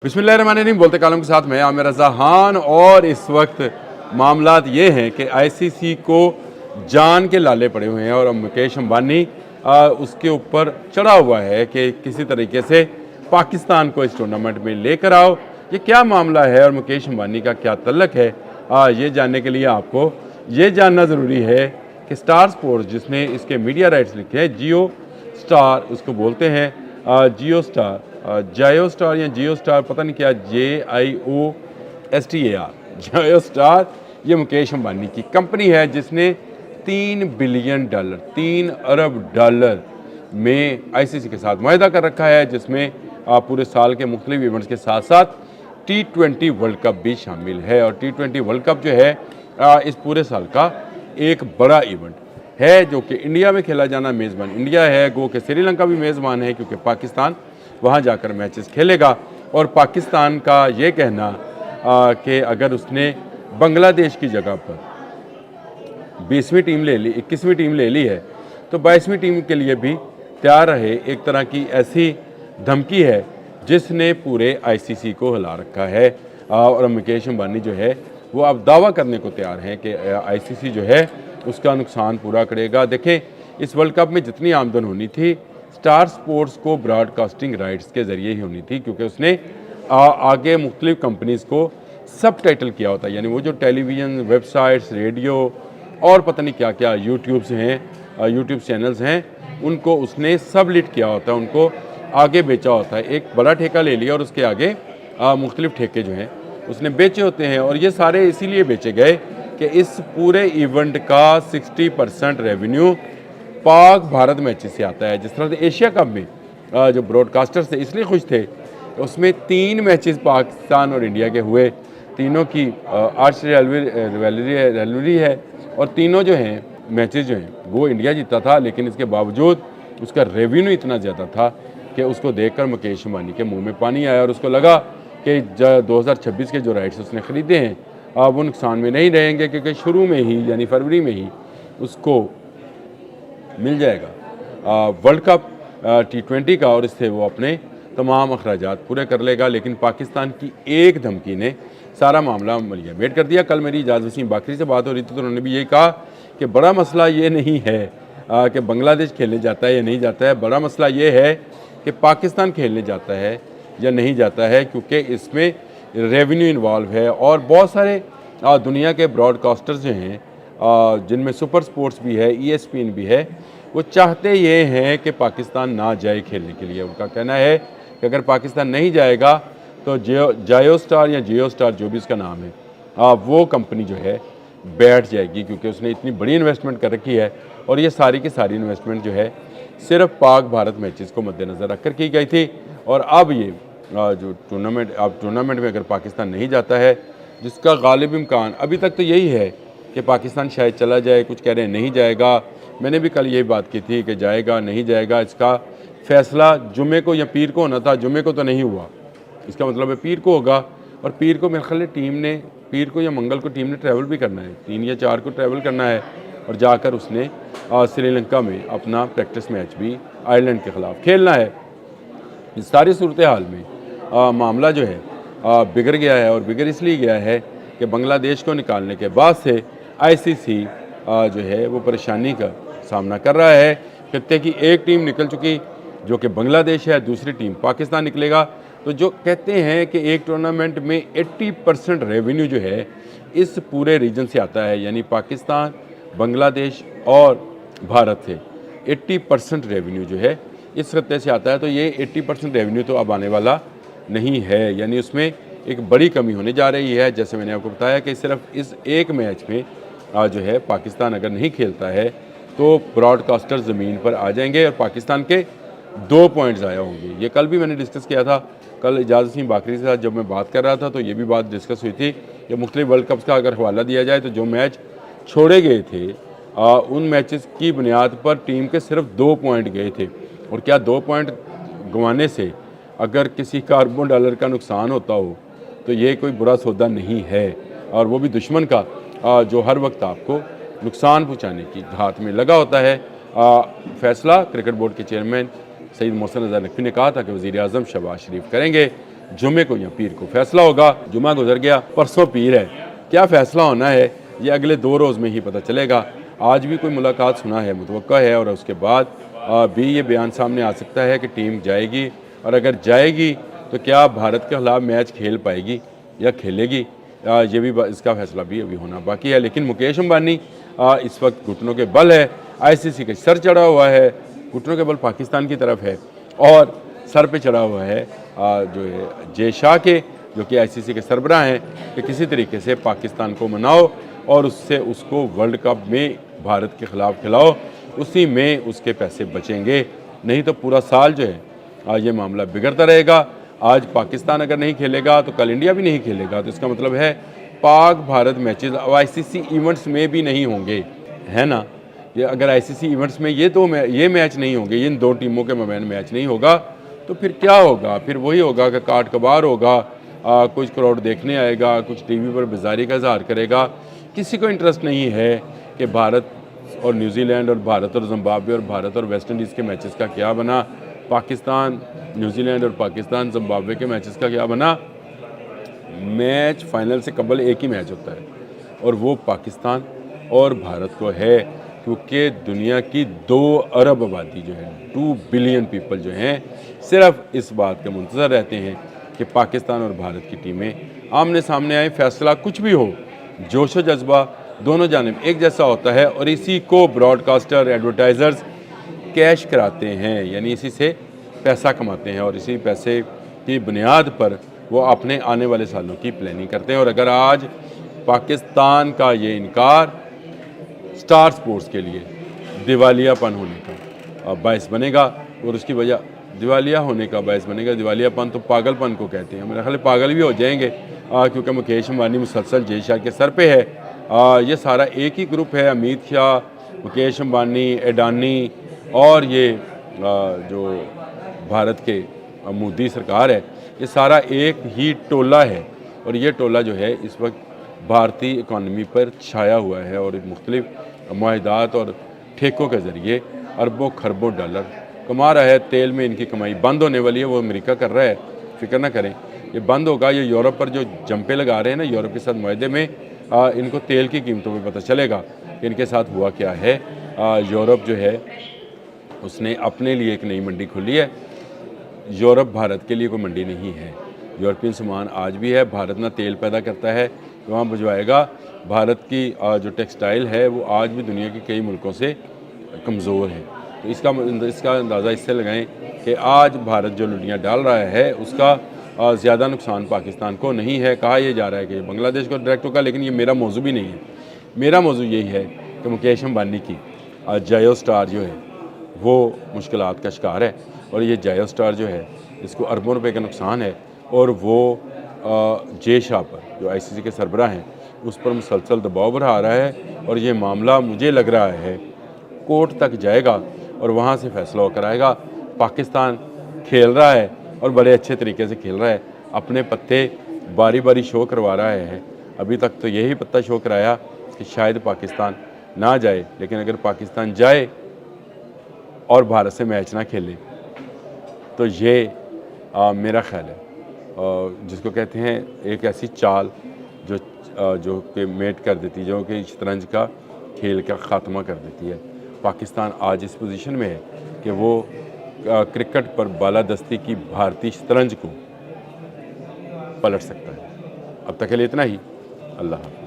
बिस्मिल्लाहिर्रहमानिर्रहीम। बोलते कालम के साथ मैं आमिर रज़ा खान। और इस वक्त मामलात ये हैं कि आईसीसी को जान के लाले पड़े हुए हैं और मुकेश अंबानी उसके ऊपर चढ़ा हुआ है कि किसी तरीके से पाकिस्तान को इस टूर्नामेंट में लेकर आओ। ये क्या मामला है और मुकेश अंबानी का क्या तल्लक है, ये जानने के लिए आपको ये जानना ज़रूरी है कि स्टार स्पोर्ट्स जिसने इसके मीडिया राइट्स लिखे हैं, जियो स्टार उसको बोलते हैं, जियो स्टार, जायो स्टार या जियो स्टार, पता नहीं क्या, JIOSTAR, जायो स्टार, ये मुकेश अंबानी की कंपनी है जिसने $3 बिलियन, 3 अरब डॉलर में आईसीसी के साथ मुआहदा कर रखा है, जिसमें पूरे साल के मुख्तलिफ इवेंट्स के साथ साथ T20 वर्ल्ड कप भी शामिल है। और T20 वर्ल्ड कप जो है इस पूरे साल का एक बड़ा इवेंट है जो कि इंडिया में खेला जाना। मेज़बान इंडिया है, गो कि श्रीलंका भी मेज़बान है क्योंकि पाकिस्तान वहाँ जाकर मैचेस खेलेगा। और पाकिस्तान का ये कहना कि अगर उसने बांग्लादेश की जगह पर 20वीं टीम ले ली, 21वीं टीम ले ली है, तो 22वीं टीम के लिए भी तैयार रहे। एक तरह की ऐसी धमकी है जिसने पूरे आईसीसी को हिला रखा है। और मुकेश अंबानी जो है वो अब दावा करने को तैयार हैं कि आईसीसी जो है उसका नुकसान पूरा करेगा। देखें, इस वर्ल्ड कप में जितनी आमदन होनी थी स्टार स्पोर्ट्स को ब्रॉडकास्टिंग राइट्स के ज़रिए ही होनी थी, क्योंकि उसने आगे मुख्तलिफ कंपनीज़ को सब टाइटल किया होता है। यानी वो जो टेलीविज़न, वेबसाइट्स, रेडियो और पता नहीं क्या क्या यूट्यूब्स हैं, यूट्यूब चैनल्स हैं, उनको उसने सब लिट किया होता है, उनको आगे बेचा होता है। एक बड़ा ठेका ले लिया और उसके आगे मुख्तलिफ ठेके जो हैं उसने बेचे होते हैं। और ये सारे इसीलिए बेचे गए कि इस पूरे इवेंट का 60% रेवेन्यू पाक भारत मैचेस से आता है। जिस तरह से एशिया कप में जो ब्रॉडकास्टर्स थे इसलिए खुश थे, उसमें 3 मैचेस पाकिस्तान और इंडिया के हुए, तीनों की आर्च रिवैलिरी है और तीनों जो हैं मैचेस जो हैं वो इंडिया जीता था। लेकिन इसके बावजूद उसका रेवेन्यू इतना ज़्यादा था कि उसको देखकर मुकेश अंबानी के मुंह में पानी आया और उसको लगा कि 2026 के जो राइट्स उसने ख़रीदे हैं वो नुकसान में नहीं रहेंगे, क्योंकि शुरू में ही यानी फरवरी में ही उसको मिल जाएगा वर्ल्ड कप T20 का और इससे वो अपने तमाम अखराजात पूरे कर लेगा। लेकिन पाकिस्तान की एक धमकी ने सारा मामला मलियामेट कर दिया। कल मेरी इजाज़ वसीम बाकरी से बात हो रही थी तो उन्होंने भी यही कहा कि बड़ा मसला ये नहीं है कि बांग्लादेश खेलने जाता है या नहीं जाता है, बड़ा मसला ये है कि पाकिस्तान खेलने जाता है या नहीं जाता है, क्योंकि इसमें रेवेन्यू इन्वॉल्व है। और बहुत सारे दुनिया के ब्रॉडकास्टर्स जो हैं जिनमें सुपर स्पोर्ट्स भी है, ESPN भी है, वो चाहते ये हैं कि पाकिस्तान ना जाए खेलने के लिए। उनका कहना है कि अगर पाकिस्तान नहीं जाएगा तो जायो स्टार या जियो स्टार जो भी इसका नाम है वो कंपनी जो है बैठ जाएगी, क्योंकि उसने इतनी बड़ी इन्वेस्टमेंट कर रखी है। और ये सारी की सारी इन्वेस्टमेंट जो है सिर्फ पाक भारत मैचेस को मद्देनज़र रखकर की गई थी। और अब ये जो टूर्नामेंट में अगर पाकिस्तान नहीं जाता है, जिसका गालिब इम्कान अभी तक तो यही है कि पाकिस्तान शायद चला जाए, कुछ कह रहे हैं नहीं जाएगा। मैंने भी कल यही बात की थी कि जाएगा नहीं जाएगा, इसका फ़ैसला जुमे को या पीर को होना था। जुमे को तो नहीं हुआ, इसका मतलब है पीर को होगा। और पीर को मेरे ख्याल टीम ने, पीर को या मंगल को टीम ने ट्रैवल भी करना है, 3 या 4 को ट्रैवल करना है और जाकर उसने श्रीलंका में अपना प्रैक्टिस मैच भी आयरलैंड के ख़िलाफ़ खेलना है। इस सारी सूरत हाल में मामला जो है बिगड़ गया है। और बिगड़ इसलिए गया है कि बांग्लादेश को निकालने के बाद से आईसीसी जो है वो परेशानी का सामना कर रहा है। खित्ते की एक टीम निकल चुकी जो कि बांग्लादेश है, दूसरी टीम पाकिस्तान निकलेगा। तो जो कहते हैं कि एक टूर्नामेंट में 80% रेवेन्यू जो है इस पूरे रीजन से आता है, यानी पाकिस्तान, बांग्लादेश और भारत से 80% रेवेन्यू जो है इस खत्ते से आता है। तो ये 80% रेवेन्यू तो अब आने वाला नहीं है, यानी उसमें एक बड़ी कमी होने जा रही है। जैसे मैंने आपको बताया कि सिर्फ इस एक मैच में जो है पाकिस्तान अगर नहीं खेलता है तो ब्रॉडकास्टर ज़मीन पर आ जाएंगे और पाकिस्तान के 2 पॉइंट ज़ाया होंगे। ये कल भी मैंने डिस्कस किया था, कल इजाज़ वसीम बाकरी के साथ जब मैं बात कर रहा था तो ये भी बात डिस्कस हुई थी कि मुख्तलिफ वर्ल्ड कप्स का अगर हवाला दिया जाए तो जो मैच छोड़े गए थे उन मैचेस की बुनियाद पर टीम के सिर्फ 2 पॉइंट गए थे। और क्या 2 पॉइंट गंवाने से अगर किसी का अरबों डॉलर का नुकसान होता हो तो ये कोई बुरा सौदा नहीं है, और वो भी दुश्मन का जो हर वक्त आपको नुकसान पहुंचाने की घात में लगा होता है। फैसला क्रिकेट बोर्ड के चेयरमैन सईद मोहसिन रज़ा नकवी ने कहा था कि वज़ीर आज़म शहबाज शरीफ करेंगे। जुमे को या पीर को फैसला होगा। जुमा गुजर गया, परसों पीर है, क्या फ़ैसला होना है ये अगले 2 रोज़ में ही पता चलेगा। आज भी कोई मुलाकात सुना है, मुतवक्का है, और उसके बाद भी ये बयान सामने आ सकता है कि टीम जाएगी, और अगर जाएगी तो क्या भारत के खिलाफ मैच खेल पाएगी या खेलेगी, ये भी इसका फैसला भी अभी होना बाकी है। लेकिन मुकेश अंबानी इस वक्त घुटनों के बल है, आईसीसी के सर चढ़ा हुआ है, घुटनों के बल पाकिस्तान की तरफ है, और सर पे चढ़ा हुआ है जो है जय शाह के, जो कि आईसीसी के सरबराह हैं, कि किसी तरीके से पाकिस्तान को मनाओ और उससे उसको वर्ल्ड कप में भारत के ख़िलाफ़ खिलाओ, उसी में उसके पैसे बचेंगे। नहीं तो पूरा साल जो है ये मामला बिगड़ता रहेगा। आज पाकिस्तान अगर नहीं खेलेगा तो कल इंडिया भी नहीं खेलेगा, तो इसका मतलब है पाक भारत मैचेस अब आईसीसी इवेंट्स में भी नहीं होंगे, है ना। ये अगर आईसीसी इवेंट्स में ये मैच नहीं होंगे, इन 2 टीमों के मबैन मैच नहीं होगा, तो फिर क्या होगा? फिर वही होगा कि काट कबार होगा, कुछ करोड़ देखने आएगा, कुछ टीवी पर बेजारी का इजहार करेगा। किसी को इंटरेस्ट नहीं है कि भारत और न्यूजीलैंड और भारत और जिम्बाब्वे और भारत और वेस्ट इंडीज़ के मैचेस का क्या बना, पाकिस्तान न्यूजीलैंड और पाकिस्तान जिम्बाब्वे के मैचेस का क्या बना। मैच फाइनल से कबल एक ही मैच होता है, और वो पाकिस्तान और भारत को है, क्योंकि दुनिया की 2 अरब आबादी जो है, 2 बिलियन पीपल जो हैं, सिर्फ इस बात के मुंतज़र रहते हैं कि पाकिस्तान और भारत की टीमें आमने सामने आए। फैसला कुछ भी हो, जोश व जज्बा दोनों जानिब एक जैसा होता है, और इसी को ब्रॉडकास्टर एडवर्टाइज़र्स कैश कराते हैं, यानी इसी से पैसा कमाते हैं, और इसी पैसे की बुनियाद पर वो अपने आने वाले सालों की प्लानिंग करते हैं। और अगर आज पाकिस्तान का ये इनकार स्टार स्पोर्ट्स के लिए दिवालियापन होने का बायस बनेगा, और उसकी वजह दिवालिया होने का बायस बनेगा। दिवालियापन तो पागलपन को कहते हैं, मेरा ख्याल पागल भी हो जाएंगे, क्योंकि मुकेश अंबानी मुसलसल जय शाह के सर पे है। ये सारा एक ही ग्रुप है, अमित शाह, मुकेश अंबानी, अडानी, और ये जो भारत के मोदी सरकार है, ये सारा एक ही टोला है। और ये टोला जो है इस वक्त भारतीय इकॉनमी पर छाया हुआ है, और मुख्तलिफ मुआहदात और ठेकों के ज़रिए अरबों खरबों डॉलर कमा रहा है। तेल में इनकी कमाई बंद होने वाली है, वो अमेरिका कर रहा है, फिक्र ना करें, ये बंद होगा। ये यूरोप पर जो जंपे लगा रहे हैं ना, यूरोप के साथ मुआहदे में, इनको तेल की कीमतों में पता चलेगा कि इनके साथ हुआ क्या है। यूरोप जो है उसने अपने लिए एक नई मंडी खोली है। यूरोप भारत के लिए कोई मंडी नहीं है। यूरोपियन सामान आज भी है, भारत ना तेल पैदा करता है तो वहाँ भिजवाएगा। भारत की जो टेक्सटाइल है वो आज भी दुनिया के कई मुल्कों से कमज़ोर है। तो इसका अंदाज़ा इससे लगाएं कि आज भारत जो लुटियाँ डाल रहा है उसका ज़्यादा नुकसान पाकिस्तान को नहीं है। कहा यह जा रहा है कि बांग्लादेश को डायरेक्ट होगा, लेकिन ये मेरा मौजू भी नहीं है। मेरा मौजू यही है कि मुकेश अंबानी की जायो स्टार जो है वो मुश्किलात का शिकार है, और ये जायो स्टार जो है इसको अरबों रुपए का नुकसान है, और वो जय शाह पर जो आईसीसी के सरबराह हैं उस पर मुसलसल दबाव बढ़ा रहा है। और ये मामला मुझे लग रहा है कोर्ट तक जाएगा और वहाँ से फैसला होकर आएगा। पाकिस्तान खेल रहा है और बड़े अच्छे तरीके से खेल रहा है, अपने पत्ते बारी बारी शो करवा रहा है। अभी तक तो यही पत्ता शो कराया कि शायद पाकिस्तान ना जाए, लेकिन अगर पाकिस्तान जाए और भारत से मैच ना खेले तो ये मेरा ख्याल है जिसको कहते हैं एक ऐसी चाल जो कि मेट कर देती है, जो कि शतरंज का खेल का ख़ात्मा कर देती है। पाकिस्तान आज इस पोजीशन में है कि वो क्रिकेट पर बालादस्ती की भारतीय शतरंज को पलट सकता है। अब तक के लिए इतना ही। अल्लाह हाफ़िज़।